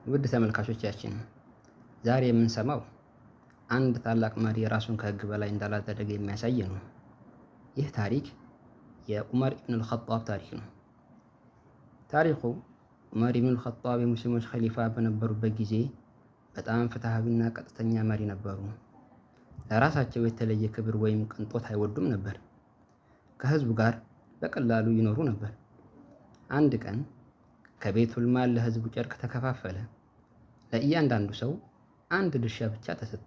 ውድ ተመልካቾቻችን ዛሬ የምንሰማው አንድ ታላቅ መሪ ራሱን ከህግ በላይ እንዳላደረገ የሚያሳይ ነው። ይህ ታሪክ የዑመር ኢብን አልኸጣብ ታሪክ ነው። ታሪኩ ዑመር ኢብን አልኸጣብ የሙስሊሞች ኸሊፋ በነበሩበት ጊዜ በጣም ፍትሃዊና ቀጥተኛ መሪ ነበሩ። ለራሳቸው የተለየ ክብር ወይም ቅንጦት አይወዱም ነበር። ከህዝቡ ጋር በቀላሉ ይኖሩ ነበር። አንድ ቀን ከቤቱል ማል ለህዝቡ ጨርቅ ተከፋፈለ። ለእያንዳንዱ ሰው አንድ ድርሻ ብቻ ተሰጠ።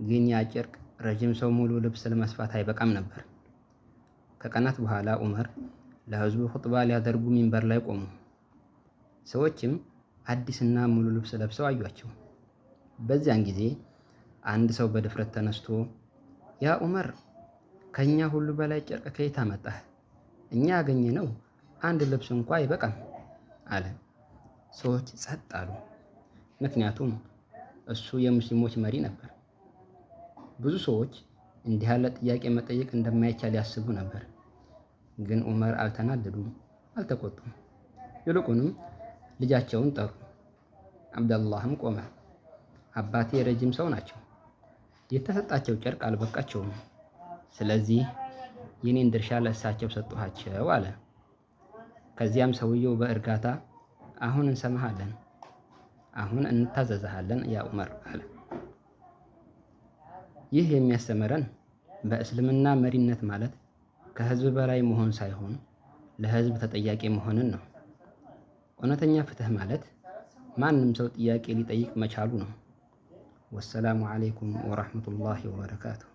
ግን ያ ጨርቅ ረጅም ሰው ሙሉ ልብስ ለመስፋት አይበቃም ነበር። ከቀናት በኋላ ዑመር ለህዝቡ ኹጥባ ሊያደርጉ ሚንበር ላይ ቆሙ። ሰዎችም አዲስና ሙሉ ልብስ ለብሰው አዩአቸው። በዚያን ጊዜ አንድ ሰው በድፍረት ተነስቶ ያ ዑመር፣ ከኛ ሁሉ በላይ ጨርቅ ከየት አመጣህ? እኛ ያገኘነው አንድ ልብስ እንኳ አይበቃም አለ። ሰዎች ጸጥ አሉ። ምክንያቱም እሱ የሙስሊሞች መሪ ነበር። ብዙ ሰዎች እንዲህ ያለ ጥያቄ መጠየቅ እንደማይቻል ያስቡ ነበር። ግን ዑመር አልተናደዱም፣ አልተቆጡም። ይልቁንም ልጃቸውን ጠሩ። አብደላህም ቆመ። አባቴ ረጅም ሰው ናቸው፣ የተሰጣቸው ጨርቅ አልበቃቸውም። ስለዚህ የኔን ድርሻ ለእሳቸው ሰጠኋቸው አለ። ከዚያም ሰውየው በእርጋታ አሁን እንሰማሃለን፣ አሁን እንታዘዝሃለን ያ ዑመር አለ። ይህ የሚያስተምረን በእስልምና መሪነት ማለት ከህዝብ በላይ መሆን ሳይሆን ለህዝብ ተጠያቂ መሆንን ነው። እውነተኛ ፍትህ ማለት ማንም ሰው ጥያቄ ሊጠይቅ መቻሉ ነው። ወሰላሙ ዓለይኩም ወራህመቱላሂ ወበረካቱሁ።